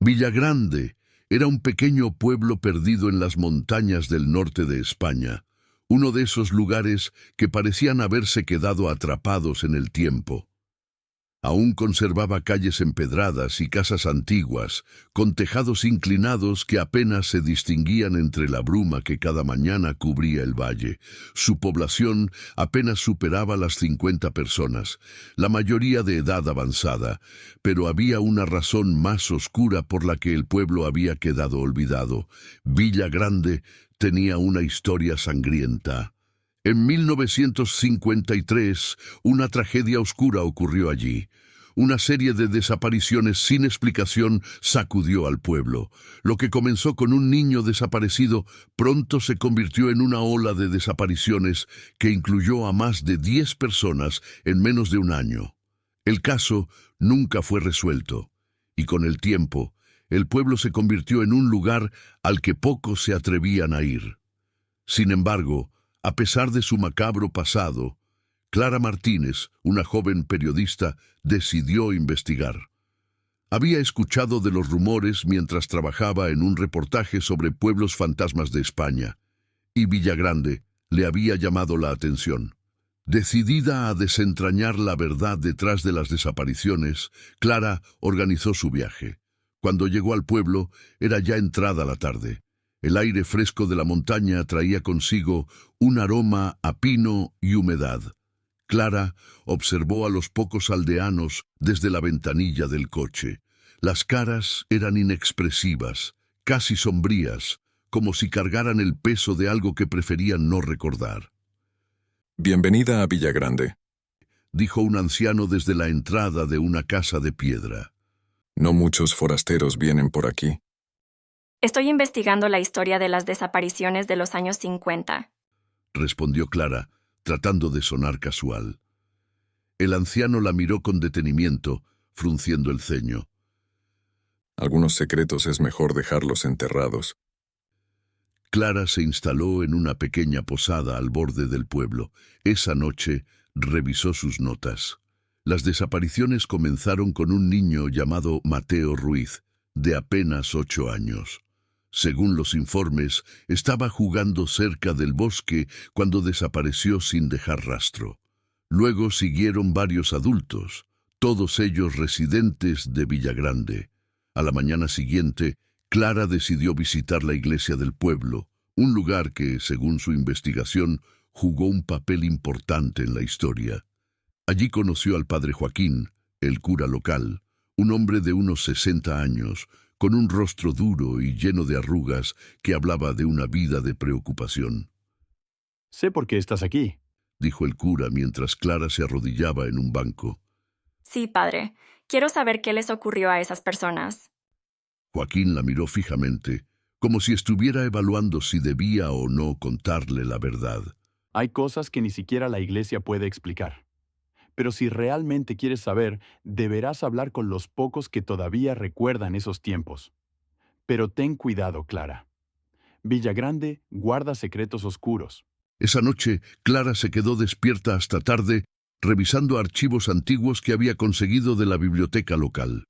Villagrande era un pequeño pueblo perdido en las montañas del norte de España, uno de esos lugares que parecían haberse quedado atrapados en el tiempo. Aún conservaba calles empedradas y casas antiguas, con tejados inclinados que apenas se distinguían entre la bruma que cada mañana cubría el valle. Su población apenas superaba las 50 personas, la mayoría de edad avanzada, pero había una razón más oscura por la que el pueblo había quedado olvidado. Villagrande tenía una historia sangrienta. En 1953, una tragedia oscura ocurrió allí. Una serie de desapariciones sin explicación sacudió al pueblo. Lo que comenzó con un niño desaparecido pronto se convirtió en una ola de desapariciones que incluyó a más de 10 personas en menos de un año. El caso nunca fue resuelto, y con el tiempo, el pueblo se convirtió en un lugar al que pocos se atrevían a ir. Sin embargo, a pesar de su macabro pasado, Clara Martínez, una joven periodista, decidió investigar. Había escuchado de los rumores mientras trabajaba en un reportaje sobre pueblos fantasmas de España, y Villagrande le había llamado la atención. Decidida a desentrañar la verdad detrás de las desapariciones, Clara organizó su viaje. Cuando llegó al pueblo, era ya entrada la tarde. El aire fresco de la montaña traía consigo un aroma a pino y humedad. Clara observó a los pocos aldeanos desde la ventanilla del coche. Las caras eran inexpresivas, casi sombrías, como si cargaran el peso de algo que preferían no recordar. Bienvenida a Villagrande, dijo un anciano desde la entrada de una casa de piedra. No muchos forasteros vienen por aquí. Estoy investigando la historia de las desapariciones de los años 50. Respondió Clara, tratando de sonar casual. El anciano la miró con detenimiento, frunciendo el ceño. Algunos secretos es mejor dejarlos enterrados. Clara se instaló en una pequeña posada al borde del pueblo. Esa noche revisó sus notas. Las desapariciones comenzaron con un niño llamado Mateo Ruiz, de apenas 8 años. Según los informes, estaba jugando cerca del bosque cuando desapareció sin dejar rastro. Luego siguieron varios adultos, todos ellos residentes de Villagrande. A la mañana siguiente, Clara decidió visitar la iglesia del pueblo, un lugar que, según su investigación, jugó un papel importante en la historia. Allí conoció al padre Joaquín, el cura local, un hombre de unos 60 años, con un rostro duro y lleno de arrugas que hablaba de una vida de preocupación. Sé por qué estás aquí, dijo el cura mientras Clara se arrodillaba en un banco. Sí, padre. Quiero saber qué les ocurrió a esas personas. Joaquín la miró fijamente, como si estuviera evaluando si debía o no contarle la verdad. Hay cosas que ni siquiera la iglesia puede explicar. Pero si realmente quieres saber, deberás hablar con los pocos que todavía recuerdan esos tiempos. Pero ten cuidado, Clara. Villagrande guarda secretos oscuros. Esa noche, Clara se quedó despierta hasta tarde, revisando archivos antiguos que había conseguido de la biblioteca local.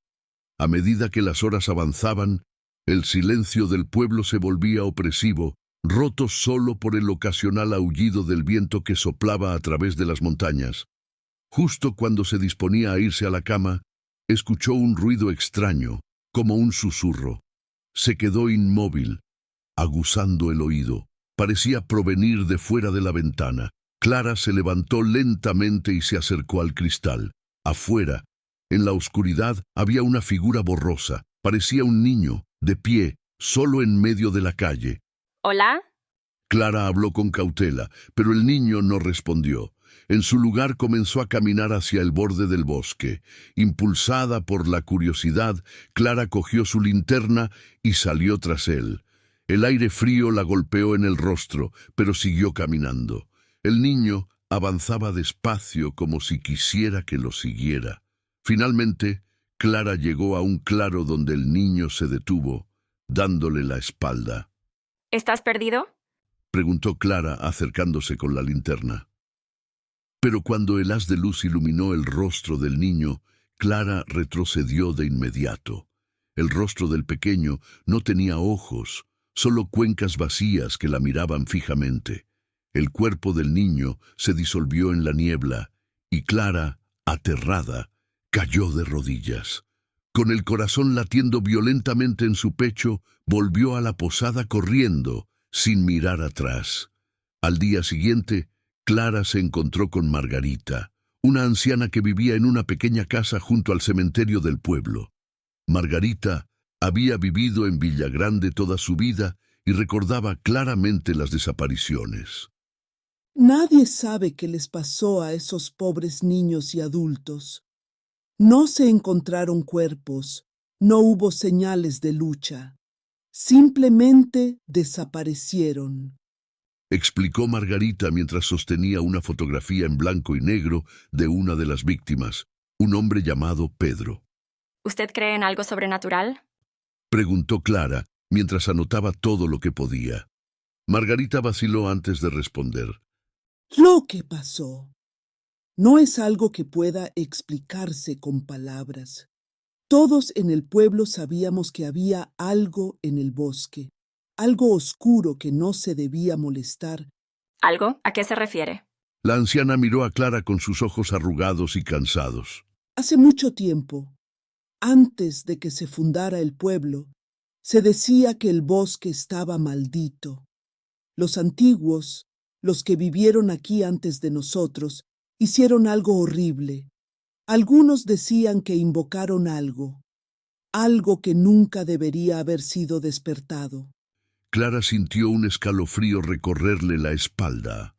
A medida que las horas avanzaban, el silencio del pueblo se volvía opresivo, roto solo por el ocasional aullido del viento que soplaba a través de las montañas. Justo cuando se disponía a irse a la cama, escuchó un ruido extraño, como un susurro. Se quedó inmóvil, aguzando el oído. Parecía provenir de fuera de la ventana. Clara se levantó lentamente y se acercó al cristal. Afuera, en la oscuridad, había una figura borrosa. Parecía un niño, de pie, solo en medio de la calle. ¿Hola? Clara habló con cautela, pero el niño no respondió. En su lugar comenzó a caminar hacia el borde del bosque. Impulsada por la curiosidad, Clara cogió su linterna y salió tras él. El aire frío la golpeó en el rostro, pero siguió caminando. El niño avanzaba despacio como si quisiera que lo siguiera. Finalmente, Clara llegó a un claro donde el niño se detuvo, dándole la espalda. ¿Estás perdido? Preguntó Clara acercándose con la linterna. Pero cuando el haz de luz iluminó el rostro del niño, Clara retrocedió de inmediato. El rostro del pequeño no tenía ojos, solo cuencas vacías que la miraban fijamente. El cuerpo del niño se disolvió en la niebla y Clara, aterrada, cayó de rodillas. Con el corazón latiendo violentamente en su pecho, volvió a la posada corriendo, sin mirar atrás. Al día siguiente, Clara se encontró con Margarita, una anciana que vivía en una pequeña casa junto al cementerio del pueblo. Margarita había vivido en Villagrande toda su vida y recordaba claramente las desapariciones. Nadie sabe qué les pasó a esos pobres niños y adultos. No se encontraron cuerpos, no hubo señales de lucha. Simplemente desaparecieron. Explicó Margarita mientras sostenía una fotografía en blanco y negro de una de las víctimas, un hombre llamado Pedro. ¿Usted cree en algo sobrenatural? Preguntó Clara mientras anotaba todo lo que podía. Margarita vaciló antes de responder. Lo que pasó no es algo que pueda explicarse con palabras. Todos en el pueblo sabíamos que había algo en el bosque, algo oscuro que no se debía molestar. ¿Algo? ¿A qué se refiere? La anciana miró a Clara con sus ojos arrugados y cansados. Hace mucho tiempo, antes de que se fundara el pueblo, se decía que el bosque estaba maldito. Los antiguos, los que vivieron aquí antes de nosotros, hicieron algo horrible. Algunos decían que invocaron algo que nunca debería haber sido despertado. Clara sintió un escalofrío recorrerle la espalda.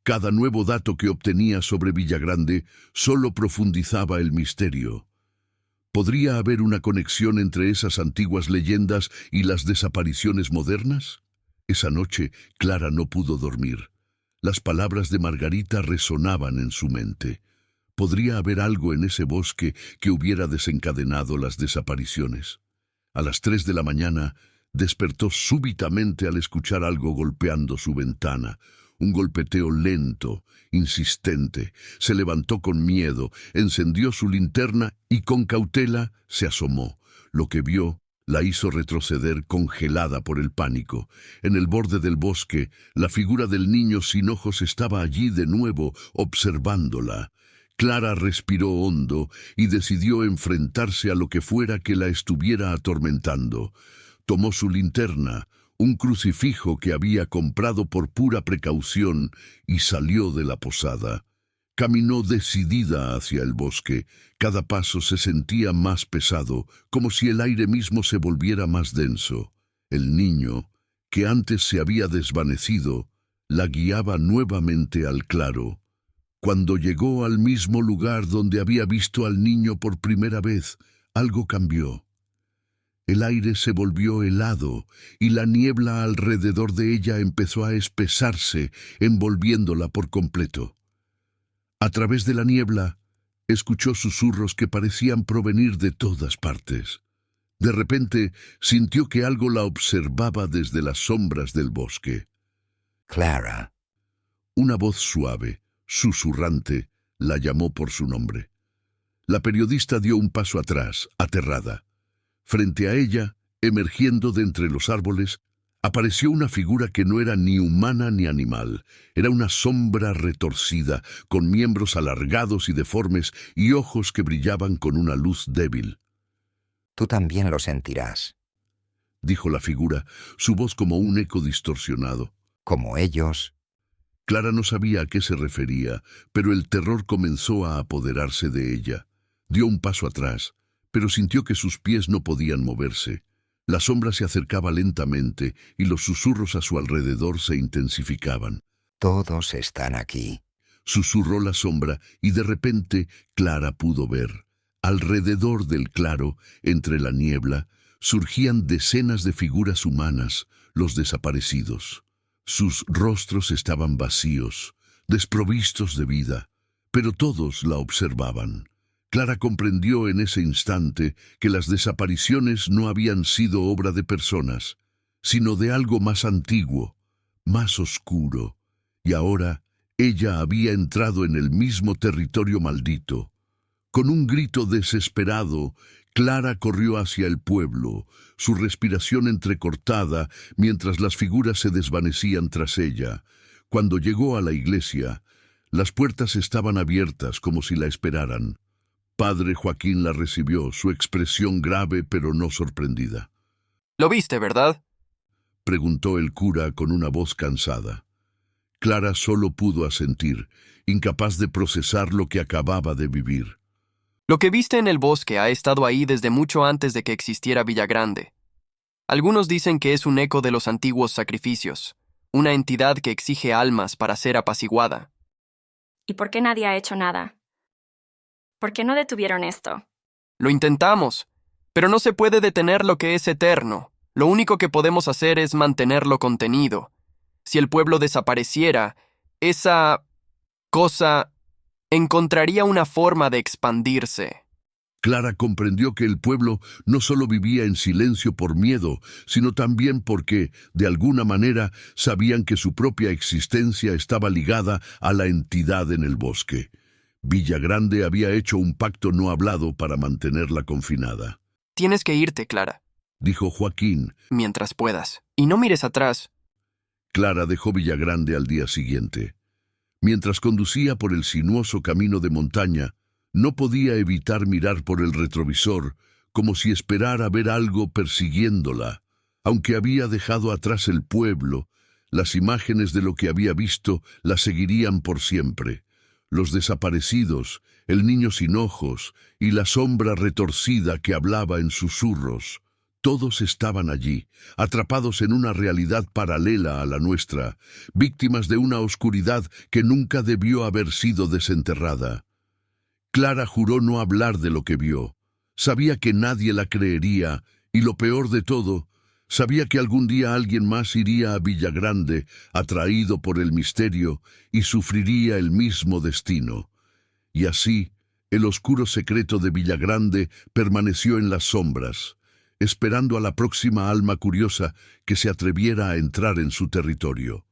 Cada nuevo dato que obtenía sobre Villagrande solo profundizaba el misterio. ¿Podría haber una conexión entre esas antiguas leyendas y las desapariciones modernas? Esa noche, Clara no pudo dormir. Las palabras de Margarita resonaban en su mente. ¿Podría haber algo en ese bosque que hubiera desencadenado las desapariciones? A las 3 de la mañana, despertó súbitamente al escuchar algo golpeando su ventana. Un golpeteo lento, insistente. Se levantó con miedo, encendió su linterna y con cautela se asomó. Lo que vio la hizo retroceder congelada por el pánico. En el borde del bosque, la figura del niño sin ojos estaba allí de nuevo, observándola. Clara respiró hondo y decidió enfrentarse a lo que fuera que la estuviera atormentando. Tomó su linterna, un crucifijo que había comprado por pura precaución, y salió de la posada. Caminó decidida hacia el bosque. Cada paso se sentía más pesado, como si el aire mismo se volviera más denso. El niño, que antes se había desvanecido, la guiaba nuevamente al claro. Cuando llegó al mismo lugar donde había visto al niño por primera vez, algo cambió. El aire se volvió helado y la niebla alrededor de ella empezó a espesarse, envolviéndola por completo. A través de la niebla, escuchó susurros que parecían provenir de todas partes. De repente, sintió que algo la observaba desde las sombras del bosque. Clara. Una voz suave, susurrante, la llamó por su nombre. La periodista dio un paso atrás, aterrada. Frente a ella, emergiendo de entre los árboles, apareció una figura que no era ni humana ni animal. Era una sombra retorcida, con miembros alargados y deformes y ojos que brillaban con una luz débil. Tú también lo sentirás. Dijo la figura, su voz como un eco distorsionado. Como ellos. Clara no sabía a qué se refería, pero el terror comenzó a apoderarse de ella. Dio un paso atrás, pero sintió que sus pies no podían moverse. La sombra se acercaba lentamente y los susurros a su alrededor se intensificaban. Todos están aquí. Susurró la sombra y de repente Clara pudo ver. Alrededor del claro, entre la niebla, surgían decenas de figuras humanas, los desaparecidos. Sus rostros estaban vacíos, desprovistos de vida, pero todos la observaban. Clara comprendió en ese instante que las desapariciones no habían sido obra de personas, sino de algo más antiguo, más oscuro, y ahora ella había entrado en el mismo territorio maldito. Con un grito desesperado, Clara corrió hacia el pueblo, su respiración entrecortada mientras las figuras se desvanecían tras ella. Cuando llegó a la iglesia, las puertas estaban abiertas como si la esperaran. Padre Joaquín la recibió, su expresión grave pero no sorprendida. Lo viste, ¿verdad? Preguntó el cura con una voz cansada. Clara solo pudo asentir, incapaz de procesar lo que acababa de vivir. Lo que viste en el bosque ha estado ahí desde mucho antes de que existiera Villagrande. Algunos dicen que es un eco de los antiguos sacrificios, una entidad que exige almas para ser apaciguada. ¿Y por qué nadie ha hecho nada? ¿Por qué no detuvieron esto? Lo intentamos, pero no se puede detener lo que es eterno. Lo único que podemos hacer es mantenerlo contenido. Si el pueblo desapareciera, esa cosa encontraría una forma de expandirse. Clara comprendió que el pueblo no solo vivía en silencio por miedo, sino también porque, de alguna manera, sabían que su propia existencia estaba ligada a la entidad en el bosque. Villagrande había hecho un pacto no hablado para mantenerla confinada. Tienes que irte, Clara, Dijo Joaquín. mientras puedas. Y no mires atrás. Clara dejó Villagrande al día siguiente. Mientras conducía por el sinuoso camino de montaña, no podía evitar mirar por el retrovisor, como si esperara ver algo persiguiéndola. Aunque había dejado atrás el pueblo, las imágenes de lo que había visto la seguirían por siempre. Los desaparecidos, el niño sin ojos y la sombra retorcida que hablaba en susurros. Todos estaban allí, atrapados en una realidad paralela a la nuestra, víctimas de una oscuridad que nunca debió haber sido desenterrada. Clara juró no hablar de lo que vio. Sabía que nadie la creería, y lo peor de todo, sabía que algún día alguien más iría a Villagrande, atraído por el misterio, y sufriría el mismo destino. Y así, el oscuro secreto de Villagrande permaneció en las sombras, esperando a la próxima alma curiosa que se atreviera a entrar en su territorio.